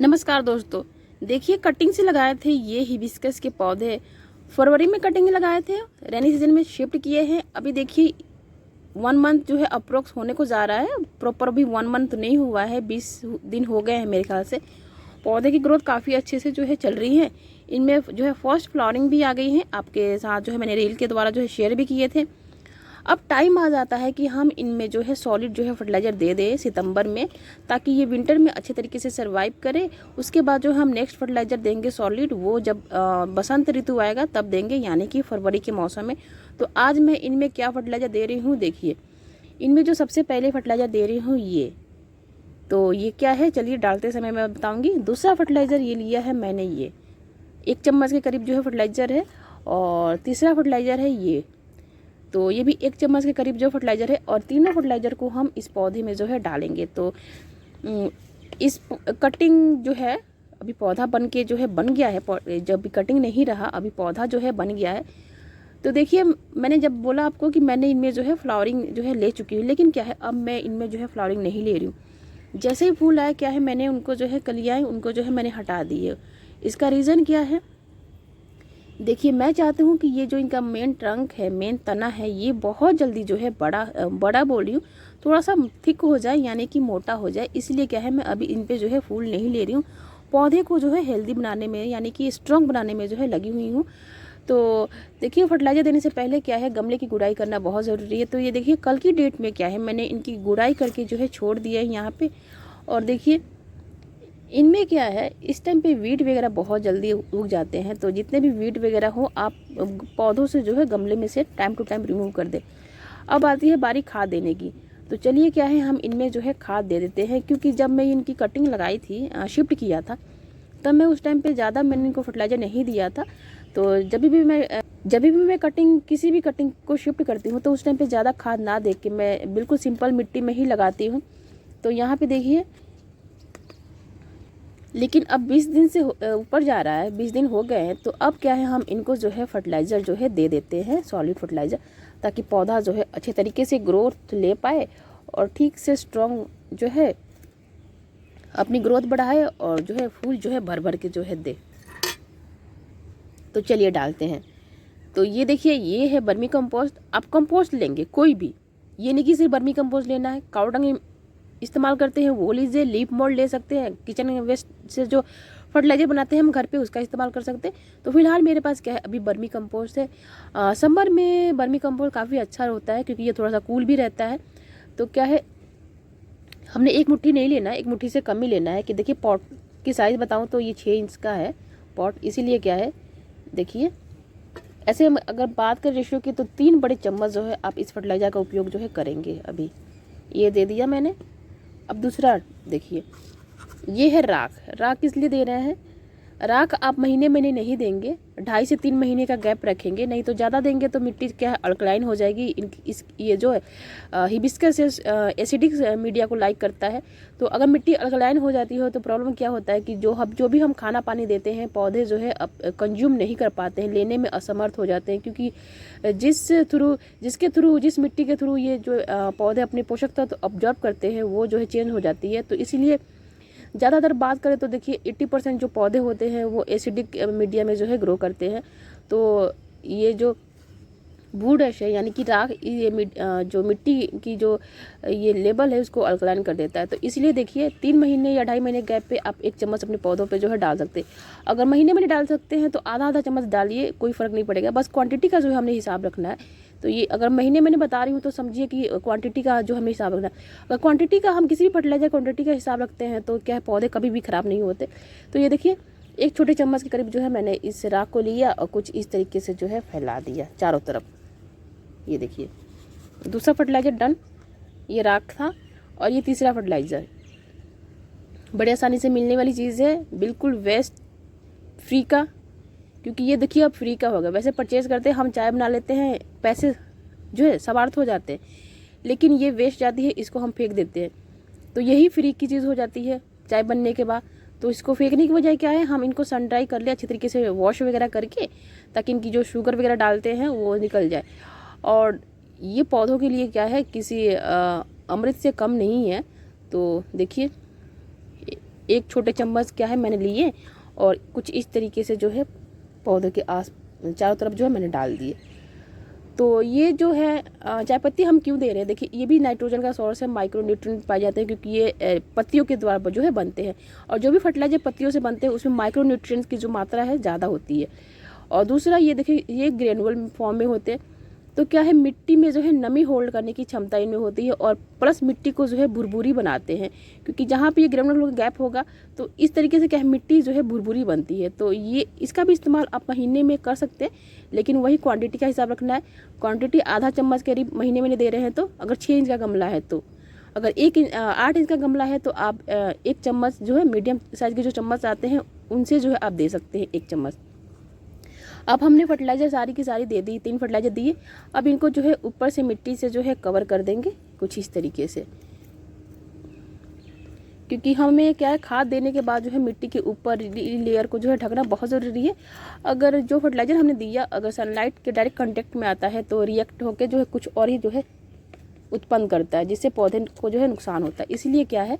नमस्कार दोस्तों। देखिए, कटिंग से लगाए थे ये हिबिस्कस के पौधे। फरवरी में कटिंग लगाए थे, रेनी सीजन में शिफ्ट किए हैं। अभी देखिए 1 मंथ जो है अप्रोक्स होने को जा रहा है। प्रॉपर अभी 1 मंथ नहीं हुआ है, 20 दिन हो गए हैं मेरे ख्याल से। पौधे की ग्रोथ काफ़ी अच्छे से जो है चल रही है। इनमें जो है फर्स्ट फ्लावरिंग भी आ गई है। आपके साथ जो है मैंने रील के द्वारा जो है शेयर भी किए थे। अब टाइम आ जाता है कि हम इनमें जो है सॉलिड जो है फर्टिलाइज़र दे दें सितंबर में, ताकि ये विंटर में अच्छे तरीके से सर्वाइव करे। उसके बाद जो हम नेक्स्ट फर्टिलाइज़र देंगे सॉलिड, वो जब बसंत ऋतु आएगा तब देंगे, यानी कि फरवरी के मौसम में। तो आज मैं इनमें क्या फर्टिलाइज़र दे रही हूँ देखिए। इनमें जो सबसे पहले फर्टिलाइज़र दे रही हूँ ये क्या है, चलिए डालते समय मैं बताऊँगी। दूसरा फर्टिलाइज़र ये लिया है मैंने, ये 1 चम्मच के करीब जो है फर्टिलाइज़र है। और तीसरा फर्टिलाइज़र है ये, तो ये भी 1 चम्मच के करीब जो फर्टिलाइज़र है। और तीनों फर्टिलाइज़र को हम इस पौधे में जो है डालेंगे। तो इस कटिंग जो है अभी पौधा बन के जो है बन गया है। जब भी कटिंग नहीं रहा, अभी पौधा जो है बन गया है। तो देखिए, मैंने जब बोला आपको कि मैंने इनमें जो है फ्लावरिंग जो है ले चुकी हूँ, लेकिन क्या है अब मैं इनमें जो है फ्लावरिंग नहीं ले रही हूँ। जैसे ही फूल आया, क्या है मैंने उनको जो है कलियाँ उनको जो है मैंने हटा दी है। इसका रीज़न क्या है देखिए, मैं चाहती हूँ कि ये जो इनका मेन ट्रंक है, मेन तना है, ये बहुत जल्दी जो है बड़ा बोल रही हूँ, थोड़ा सा थिक हो जाए, यानी कि मोटा हो जाए। इसलिए क्या है मैं अभी इन पे जो है फूल नहीं ले रही हूँ। पौधे को जो है हेल्दी बनाने में, यानी कि स्ट्रॉन्ग बनाने में जो है लगी हुई हूँ। तो देखिए, फर्टिलाइज़र देने से पहले क्या है गमले की गुड़ाई करना बहुत ज़रूरी है। तो ये देखिए, कल की डेट में क्या है मैंने इनकी गुड़ाई करके जो है छोड़ दिया है यहाँ पे। और देखिए इनमें क्या है, इस टाइम पे वीड वगैरह बहुत जल्दी उग जाते हैं। तो जितने भी वीड वगैरह हो, आप पौधों से जो है गमले में से टाइम टू टाइम रिमूव कर दें। अब आती है बारी खाद देने की। तो चलिए क्या है, हम इनमें जो है खाद दे देते हैं। क्योंकि जब मैं इनकी कटिंग लगाई थी, शिफ्ट किया था, तब मैं उस टाइम पे ज़्यादा मैंने इनको फर्टिलाइज़र नहीं दिया था। तो जब भी मैं किसी भी कटिंग को शिफ्ट करती हूँ, तो उस टाइम पे ज़्यादा खाद ना दे के मैं बिल्कुल सिंपल मिट्टी में ही लगाती हूँ। तो यहाँ पे देखिए, लेकिन अब 20 दिन से ऊपर जा रहा है, 20 दिन हो गए हैं। तो अब क्या है, हम इनको जो है फर्टिलाइज़र जो है दे देते हैं, सॉलिड फर्टिलाइज़र, ताकि पौधा जो है अच्छे तरीके से ग्रोथ ले पाए और ठीक से स्ट्रॉन्ग जो है अपनी ग्रोथ बढ़ाए और जो है फूल जो है भर भर के जो है दे। तो चलिए डालते हैं। तो ये देखिए, ये है वर्मी कंपोस्ट। आप कंपोस्ट लेंगे कोई भी, ये नहीं कि सिर्फ वर्मी कंपोस्ट लेना है। काऊ डंग इस्तेमाल करते हैं वो लीजिए, लीफ मोल्ड ले सकते हैं, किचन वेस्ट से जो फर्टिलाइजर बनाते हैं हम घर पे, उसका इस्तेमाल कर सकते हैं। तो फिलहाल मेरे पास क्या है, अभी वर्मी कंपोस्ट है। समर में वर्मी कंपोस्ट काफ़ी अच्छा होता है, क्योंकि ये थोड़ा सा कूल भी रहता है। तो क्या है, हमने 1 मुट्ठी नहीं लेना है, 1 मुट्ठी से कम ही लेना है। कि देखिए, पॉट की साइज़ बताऊँ तो ये 6 इंच का है पॉट। इसीलिए क्या है देखिए, ऐसे हम अगर बात करें रेशियो की, तो 3 बड़े चम्मच जो है आप इस फर्टिलाइज़र का उपयोग जो है करेंगे। अभी ये दे दिया मैंने। अब दूसरा देखिए, ये है राख। राख किस लिए दे रहे हैं, राख आप महीने महीने नहीं देंगे, 2.5 से 3 महीने का गैप रखेंगे। नहीं तो ज़्यादा देंगे तो मिट्टी क्या है अल्कलाइन हो जाएगी। ये जो है हिबिस्कस एसिडिक मीडिया को लाइक करता है। तो अगर मिट्टी अल्कलाइन हो जाती हो, तो प्रॉब्लम क्या होता है कि जो भी हम खाना पानी देते हैं, पौधे जो है कंज्यूम नहीं कर पाते हैं, लेने में असमर्थ हो जाते हैं। क्योंकि जिस मिट्टी के थ्रू ये जो पौधे अपने पोषक तत्व ऑब्जर्व करते हैं, वो जो है चेंज हो जाती है। तो इसीलिए ज़्यादातर बात करें तो देखिए 80% जो पौधे होते हैं वो एसिडिक मीडिया में जो है ग्रो करते हैं। तो ये जो वुड ऐश है, यानी कि राख, जो मिट्टी की जो ये लेवल है उसको अल्कलाइन कर देता है। तो इसलिए देखिए 3 महीने या 2.5 महीने गैप पे आप 1 चम्मच अपने पौधों पे जो है डाल सकते हैं। अगर महीने में डाल सकते हैं तो आधा आधा चम्मच डालिए, कोई फ़र्क नहीं पड़ेगा। बस क्वांटिटी का जो है हमने हिसाब रखना है। तो ये अगर महीने मैंने बता रही हूँ, तो समझिए कि क्वांटिटी का जो हमें हिसाब रखना है। अगर क्वांटिटी का हम किसी भी फर्टिलाइजर क्वांटिटी का हिसाब रखते हैं, तो क्या है पौधे कभी भी ख़राब नहीं होते। तो ये देखिए, 1 छोटे चम्मच के करीब जो है मैंने इस राख को लिया और कुछ इस तरीके से जो है फैला दिया चारों तरफ। ये देखिए, दूसरा फर्टिलाइज़र डन। ये राख था। और ये तीसरा फर्टिलाइज़र बड़े आसानी से मिलने वाली चीज़ है, बिल्कुल वेस्ट फ्री का। क्योंकि ये देखिए अब फ्री का होगा। वैसे परचेज़ करते हैं हम, चाय बना लेते हैं, पैसे जो है समार्थ हो जाते हैं, लेकिन ये वेस्ट जाती है, इसको हम फेंक देते हैं। तो यही फ्री की चीज़ हो जाती है चाय बनने के बाद। तो इसको फेंकने की वजह क्या है, हम इनको सन ड्राई कर ले अच्छी तरीके से, वॉश वगैरह करके, ताकि इनकी जो शुगर वगैरह डालते हैं वो निकल जाए। और ये पौधों के लिए क्या है, किसी अमृत से कम नहीं है। तो देखिए, एक छोटे चम्मच क्या है मैंने लिए और कुछ इस तरीके से जो है पौधे के चारों तरफ जो है मैंने डाल दिए। तो ये जो है चाय पत्ती हम क्यों दे रहे हैं, देखिए ये भी नाइट्रोजन का सोर्स है, माइक्रो न्यूट्रिएंट पाए जाते हैं क्योंकि ये पत्तियों के द्वारा जो है बनते हैं, और जो भी फर्टिलाइजर पत्तियों से बनते हैं उसमें माइक्रो न्यूट्रिएंट्स की जो मात्रा है ज़्यादा होती है। और दूसरा ये देखिए ये ग्रेनुअल फॉर्म में होते हैं, तो क्या है मिट्टी में जो है नमी होल्ड करने की क्षमता इनमें होती है, और प्लस मिट्टी को जो है भुरभुरी बनाते हैं, क्योंकि जहाँ पे ये ग्रेनुलर गैप होगा तो इस तरीके से क्या है मिट्टी जो है भुरभुरी बनती है। तो ये इसका भी इस्तेमाल आप महीने में कर सकते हैं, लेकिन वही क्वांटिटी का हिसाब रखना है। क्वांटिटी आधा चम्मच करीब महीने में दे रहे हैं, तो अगर 6 इंच का गमला है तो, अगर 8 इंच का गमला है तो आप 1 चम्मच जो है मीडियम साइज के जो चम्मच आते हैं उनसे जो है आप दे सकते हैं 1 चम्मच। अब हमने फर्टिलाइज़र सारी की सारी दे दी, 3 फर्टिलाइज़र दिए। अब इनको जो है ऊपर से मिट्टी से जो है कवर कर देंगे कुछ इस तरीके से, क्योंकि हमें क्या है खाद देने के बाद जो है मिट्टी के ऊपर लेयर को जो है ढकना बहुत ज़रूरी है। अगर जो फर्टिलाइज़र हमने दिया अगर सनलाइट के डायरेक्ट कांटेक्ट में आता है तो रिएक्ट होकर जो है कुछ और ही जो है उत्पन्न करता है, जिससे पौधे को जो है नुकसान होता है। इसलिए क्या है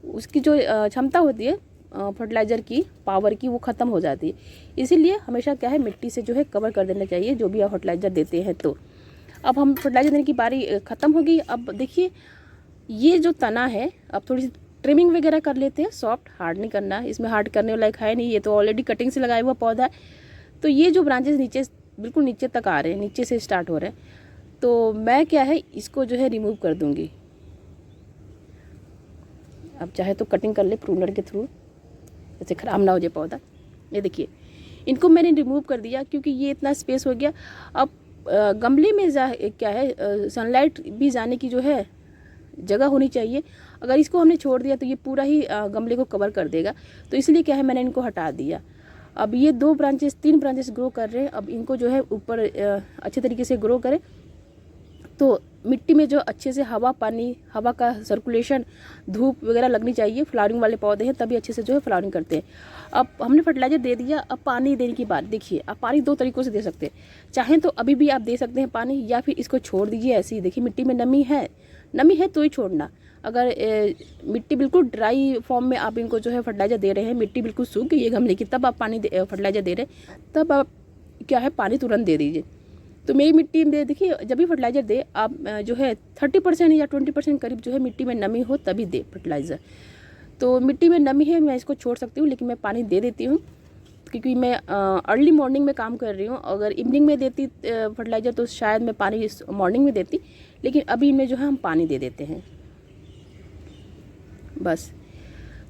उसकी जो क्षमता होती है फर्टिलाइज़र की पावर की वो ख़त्म हो जाती है। इसीलिए हमेशा क्या है मिट्टी से जो है कवर कर देना चाहिए जो भी आप फर्टिलाइज़र देते हैं। तो अब हम फर्टिलाइज़र देने की बारी ख़त्म हो गई। अब देखिए ये जो तना है अब थोड़ी सी ट्रिमिंग वगैरह कर लेते हैं, सॉफ्ट, हार्ड नहीं करना, इसमें हार्ड करने वाला एक है नहीं, ये तो ऑलरेडी कटिंग से लगाया हुआ पौधा है। तो ये जो ब्रांचेस नीचे बिल्कुल नीचे तक आ रहे हैं, नीचे से स्टार्ट हो रहे हैं, तो मैं क्या है इसको जो है रिमूव कर दूँगी। अब चाहे तो कटिंग कर ले प्रूनर के थ्रू, जैसे ख़राब ना हो जाए पौधा। ये देखिए इनको मैंने रिमूव कर दिया क्योंकि ये इतना स्पेस हो गया। अब गमले में क्या है सनलाइट भी जाने की जो है जगह होनी चाहिए। अगर इसको हमने छोड़ दिया तो ये पूरा ही गमले को कवर कर देगा, तो इसलिए क्या है मैंने इनको हटा दिया। अब ये 3 ब्रांचेस ग्रो कर रहे हैं, अब इनको जो है ऊपर अच्छे तरीके से ग्रो करें तो मिट्टी में जो अच्छे से हवा का सर्कुलेशन, धूप वगैरह लगनी चाहिए। फ्लावरिंग वाले पौधे हैं तभी अच्छे से जो है फ्लावरिंग करते हैं। अब हमने फर्टिलाइजर दे दिया, अब पानी देने की बात देखिए। आप पानी 2 तरीक़ों से दे सकते हैं, चाहें तो अभी भी आप दे सकते हैं पानी, या फिर इसको छोड़ दीजिए ऐसे ही। देखिए मिट्टी में नमी है तो ही छोड़ना। अगर मिट्टी बिल्कुल ड्राई फॉर्म में आप इनको जो है फर्टिलाइजर दे रहे हैं, मिट्टी बिल्कुल सूख गई है गमले की, तब आप फर्टिलाइजर दे रहे हैं, तब आप क्या है पानी तुरंत दे दीजिए। तो मेरी मिट्टी में देखिए जब भी फर्टिलाइज़र दे आप जो है 30% या 20% करीब जो है मिट्टी में नमी हो तभी दे फर्टिलाइज़र। तो मिट्टी में नमी है मैं इसको छोड़ सकती हूँ, लेकिन मैं पानी दे देती हूँ क्योंकि मैं अर्ली मॉर्निंग में काम कर रही हूँ। अगर इवनिंग में देती फर्टिलाइज़र तो शायद मैं पानी मॉर्निंग में देती, लेकिन अभी में जो है हम पानी दे देते हैं बस।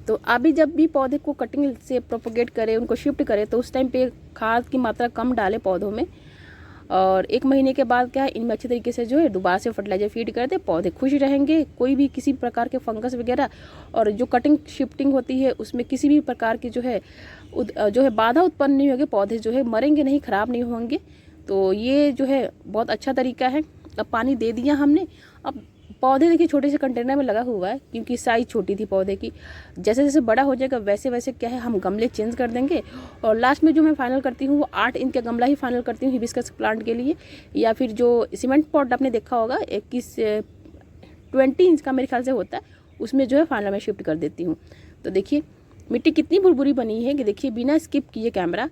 तो अभी जब भी पौधे को कटिंग से प्रोपोगेट करें, उनको शिफ्ट करें, तो उस टाइम पे खाद की मात्रा कम डालें पौधों में, और 1 महीने के बाद क्या है इनमें अच्छे तरीके से जो है दोबारा से फर्टिलाइजर फीड कर दे, पौधे खुश रहेंगे। कोई भी किसी प्रकार के फंगस वगैरह और जो कटिंग शिफ्टिंग होती है उसमें किसी भी प्रकार की जो है बाधा उत्पन्न नहीं होगी, पौधे जो है मरेंगे नहीं, ख़राब नहीं होंगे। तो ये जो है बहुत अच्छा तरीका है। अब पानी दे दिया हमने। अब पौधे देखिए छोटे से कंटेनर में लगा हुआ है क्योंकि साइज़ छोटी थी पौधे की। जैसे जैसे बड़ा हो जाएगा वैसे वैसे क्या है हम गमले चेंज कर देंगे, और लास्ट में जो मैं फाइनल करती हूँ वो 8 इंच का गमला ही फाइनल करती हूँ हिबिस्कस प्लांट के लिए। या फिर जो सीमेंट पॉट आपने देखा होगा 20 इंच का मेरे ख्याल से होता है, उसमें जो है फाइनल में शिफ्ट कर देती हूँ। तो देखिए मिट्टी कितनी भुरभुरी बनी है कि देखिए बिना स्किप किए कैमरा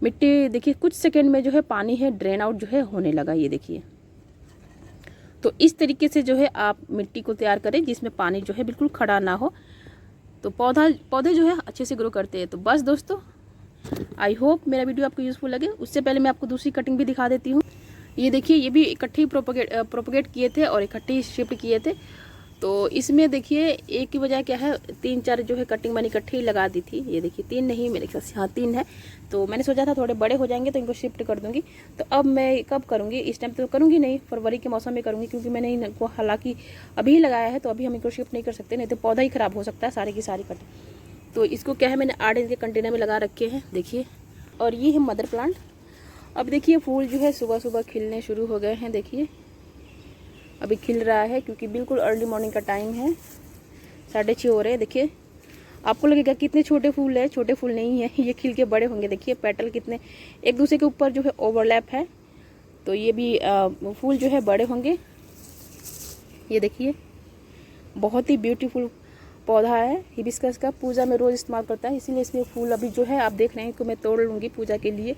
मिट्टी देखिए कुछ सेकेंड में जो है पानी है ड्रेन आउट जो है होने लगा, ये देखिए। तो इस तरीके से जो है आप मिट्टी को तैयार करें जिसमें पानी जो है बिल्कुल खड़ा ना हो, तो पौधे जो है अच्छे से ग्रो करते हैं। तो बस दोस्तों आई होप मेरा वीडियो आपको यूज़फुल लगे। उससे पहले मैं आपको दूसरी कटिंग भी दिखा देती हूँ। ये देखिए ये भी इकट्ठे ही प्रोपोगेट किए थे और इकट्ठे ही शिफ्ट किए थे। तो इसमें देखिए एक की बजाय क्या है 3-4 जो है कटिंग मैंने इकट्ठे ही लगा दी थी। ये देखिए 3 नहीं मेरे ख्याल से, हाँ 3 है। तो मैंने सोचा था थोड़े बड़े हो जाएंगे तो इनको शिफ्ट कर दूंगी। तो अब मैं कब करूँगी, इस टाइम तो करूँगी नहीं, फरवरी के मौसम में करूँगी, क्योंकि मैंने इनको हालांकि अभी ही लगाया है तो अभी हम इनको शिफ्ट नहीं कर सकते, नहीं तो पौधा ही ख़राब हो सकता है सारी की सारी कटिंग। तो इसको क्या है मैंने 8 इंच के कंटेनर में लगा रखे हैं देखिए। और ये है मदर प्लांट। अब देखिए फूल जो है सुबह सुबह खिलने शुरू हो गए हैं, देखिए अभी खिल रहा है क्योंकि बिल्कुल अर्ली मॉर्निंग का टाइम है, 6:30 हो रहे हैं। देखिए आपको लगेगा कितने छोटे फूल है, छोटे फूल नहीं है, ये खिल के बड़े होंगे। देखिए पेटल कितने एक दूसरे के ऊपर जो है ओवरलैप है, तो ये भी फूल जो है बड़े होंगे। ये देखिए बहुत ही ब्यूटीफुल पौधा है हिबिस्कस का, पूजा में रोज़ इस्तेमाल करता है, इसीलिए इसमें फूल अभी जो है आप देख रहे हैं कि मैं तोड़ लूँगी पूजा के लिए।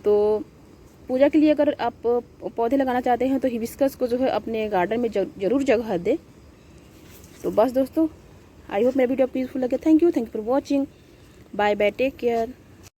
तो पूजा के लिए अगर आप पौधे लगाना चाहते हैं तो हिबिस्कस को जो है अपने गार्डन में ज़रूर जगह दे। तो बस दोस्तों, आई होप मेरा वीडियो आपको यूजफुल लगे। Thank you for watching. Bye bye, take care.